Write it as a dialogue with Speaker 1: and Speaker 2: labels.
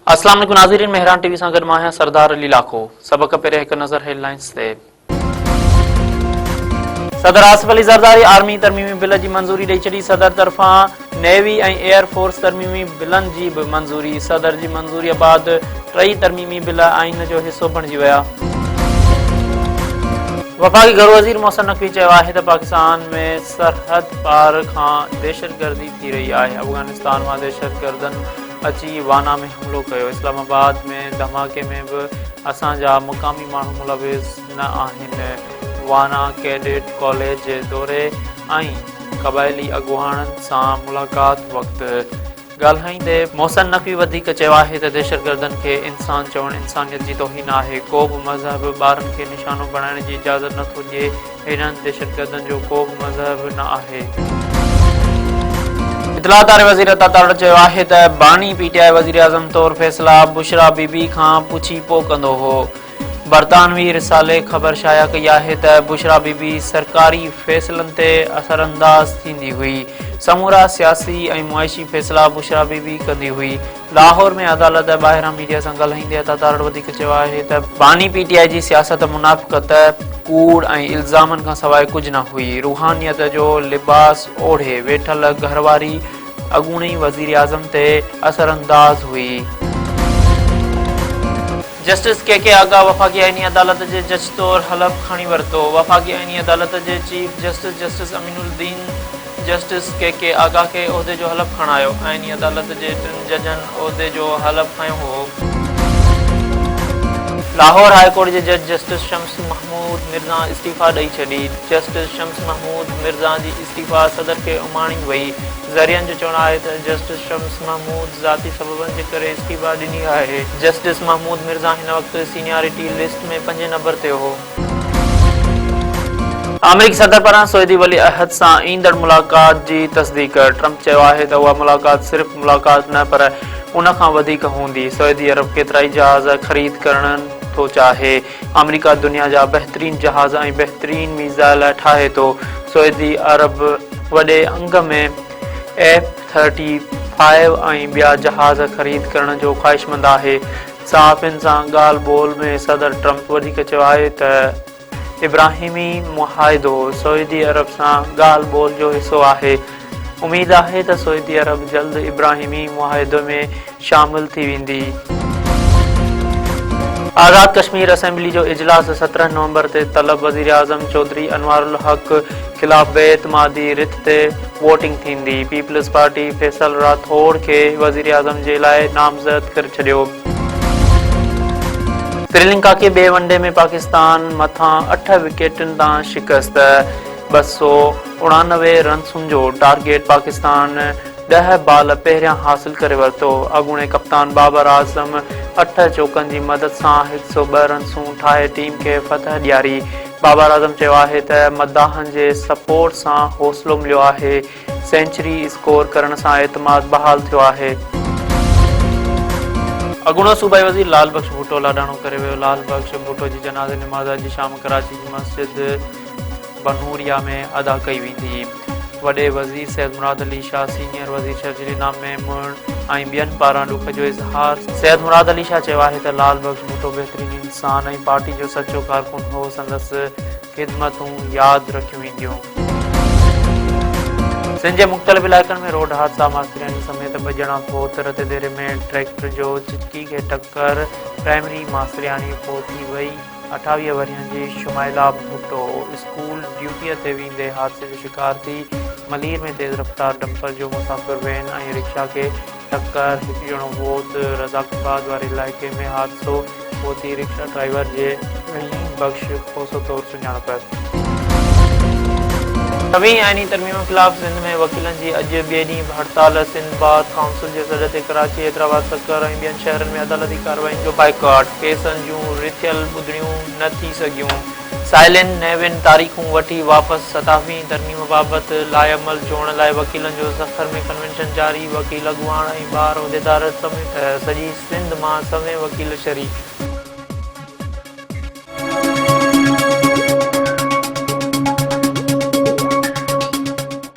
Speaker 1: अस्सलाम वालेकुम नाज़रीन, मेहरान टीवी सां गॾु मां आहियां सरदार अली लाखो। सभ खां पहिरियों हिकु नज़र हेडलाइंस ते। सदर आसिफ अली ज़रदारी आर्मी तरमीमी बिल जी मंज़ूरी ॾेई छॾी। सदर तरफ़ां नेवी ऐं एयर फोर्स तरमीमी बिलनि जी बि मंज़ूरी। सदर जी मंज़ूरीअ बाद टई तरमीमी बिल आइन जो हिसो बणिजी विया। वफ़ाक़ी घरू वज़ीर मोहसिन नक़वी चयो आहे त पाकिस्तान में सरहद पार खां दहशतगर्दी थी रही आहे। अफ़गानिस्तान मां दहशतगर्दनि अची वाना में हमलो कयो। इस्लामाबाद में धमाके में बि असांजा मुक़ामी माण्हू मुलविस न आहिनि। वाना कैडेट कॉलेज जे दौरे ऐं क़बाइली अॻुवाणनि सां मुलाक़ात वक़्तु ॻाल्हाईंदे मोहसिन नक़वी वधीक चयो आहे त दहशतगर्दनि खे इंसान चवणु इंसानियत जी तौहीन आहे। को बि मज़हब ॿारनि खे निशानो बणाइण जी इजाज़त नथो ॾिए। हिननि दहशतगर्दनि जो को बि मज़हब न आहे। इतलात वारे वज़ीर अता चयो आहे त बानी पीटीआई वज़ीर आज़म तौरु फ़ैसिला बुशरा बीबी खां पुछी पोइ कंदो हो। बरतानवी रिसाले ख़बर शाया कई आहे त बुशरा बीबी सरकारी फ़ैसिलनि ते असरअंदाज़ थींदी हुई। समूरा सियासी ऐं मुआशी फ़ैसिला बुशरा बीबी कंदी हुई। लाहौर में अदालत ॿाहिरां मीडिया सां ॻाल्हाईंदे अता वधीक चयो आहे त बानी पीटीआई जी सियासत मुनाफ़िक़त कूड़ ऐं इल्ज़ामनि खां सवाइ कुझु न हुई। रूहानियत जो लिबास ओढ़े वेठल घरवारी अॻूणे वज़ीर आज़म ते असरअंदाज़ हुई। जस्टिस के आगा वफ़ाक़ी आइनी अदालत जे जज तौरु हलफ़ खणी वरितो। वफ़ाक़ी आइनी अदालत जे चीफ जस्टिस अमीनुद्दीन जस्टिस के आगा खे उहिदे जो हलफ़ खणायो। आइनी अदालत जे टिनि जजनि उहिदे जो हलफ़ खयो हो। लाहौर हाई कोर्ट जे जज जस्टिस शम्स महमूद मिर्ज़ा इस्तीफ़ा ॾेई छॾी। जस्टिस शम्स महमूद मिर्ज़ा जी इस्तीफ़ा सदर खे उमाणी वई। ज़रियनि जो चवणु आहे त जस्टिस शम्स महमूद ज़ाती सबबनि जे करे इस्तीफ़ा ॾिनी आहे। जस्टिस महमूद मिर्ज़ा हिन वक़्तु सीनियरिटी लिस्ट में 5 नंबर ते हो। अमरीकी सदर पारां सऊदी वली अहद सां ईंदड़ मुलाक़ात जी तस्दीक़। ट्रंप चयो आहे त उहा मुलाक़ात सिर्फ़ मुलाक़ात न पर उन खां वधीक हूंदी। सऊदी अरब केतिराई जहाज़ ख़रीद करणु थो चाहे। अमरीका दुनिया जा बहितरीन जहाज़ ऐं बहितरीन मीज़ाइल ठाहे थो। सऊदी अरब वॾे अंग में F-35 ऐं ॿिया जहाज़ ख़रीद करण जो ख़्वाहिशमंद आहे। सहाफ़ियुनि सां ॻाल्हि ॿोल में सदर ट्रंप वधीक चयो आहे त इब्राहिमी मुआहिदो सऊदी अरब सां ॻाल्हि ॿोल जो हिसो आहे। उमेद आहे त सऊदी अरब जल्द इब्राहिमी मुआहिदे में शामिल थी वेंदी। आज़ाद कश्मीर असेंबली जो इजलास 17 नवंबर ते तलब। वज़ीर आज़म चौधरी अनवारुल हक़ ख़िलाफ़ बेइतमादी रिथ ते वोटिंग थींदी। पीपल्स पार्टी फैसल राठौड़ खे वज़ीर आज़म जे लाइ नामज़द करे छॾियो। श्रीलंका खे ॿिए वनडे में पाकिस्तान मथां 8 विकेटुनि तां शिकस्त। 299 रन्सुनि जो टारगेट पाकिस्तान 10 बाल पहिरियां हासिल करे वरितो। अॻूणे कप्तान बाबर आज़म 8 चौकनि जी मदद सां 102 रन्सूं ठाहे टीम खे फतह ॾियारी। बाबर आज़म चयो आहे त मदाहनि जे सपोर्ट सां हौसलो मिलियो आहे। सेंचुरी स्कोर करण सां एतमाद बहाल थियो आहे। अॻूणो सूबाई वज़ीर लाल बख्श भुट्टो लाॾाणो करे वियो। लाल बख्श भुट्टो जी जनाज़े नमाज़ जी शाम कराची जी मस्जिद बनूरिया में अदा कई वेंदी। वॾे वज़ीर सैयद मुराद अली शाह, सीनियर वज़ीर शर्जील इनाम महमूद ऐं ॿियनि पारां ॾुख जो इज़हार। सैयद मुराद अली शाह चयो आहे त लाल बख्श भुट्टो बहितरीन इंसान ऐं पार्टी जो सचो कारकुन हो। संदसि ख़िदमतूं यादि रखियूं वेंदियूं। सिंध जे मुख़्तलिफ़ इलाइक़नि में रोड हादसा। मास्तरियानी समेत 2 ॼणा फौत। रतेदेरे में ट्रैक्टर जो चिटकी खे टक्कर। प्राइमरी मास्तरियानी फौत थी वई। 28 वरियनि जी शुमाइला भुट्टो स्कूल ड्यूटीअ ते वेंदे हादसे जो शिकार थी। मलीर में तेज़ रफ़्तार डंपर जो मुसाफ़िर वैन ऐं रिक्शा खे टक्कर। 1 ॼणो फौत। रज़ाकाबाद वारे इलाइक़े में हादसो पहुती। रिक्शा ड्राइवर जे रहीम बख्श खोसो तौरु सुञाणप। नवीं आइनी तरमीम ख़िलाफ़ सिंध में वकीलनि जी अॼु ॿिए ॾींहुं हड़ताल। सिंध बार काउंसिल जे सॾ ते कराची, हैदराबाद, सक्कर ऐं ॿियनि शहरनि में अदालती कार्रवाइयुनि जो बाइकॉट। केसनि जूं रिथियल ॿुधणियूं न थी सघियूं। साइलिन नवियुनि तारीख़ूं वठी वापसि। 27वीं तरमीम बाबति लाइअमल जोड़ण लाइ वकीलनि जो सफ़र में कन्वेंशन जारी। वकील अॻुवाण ऐं ॿार उहिदेदार समेत सॼी सिंध मां 100 वकील शरीक।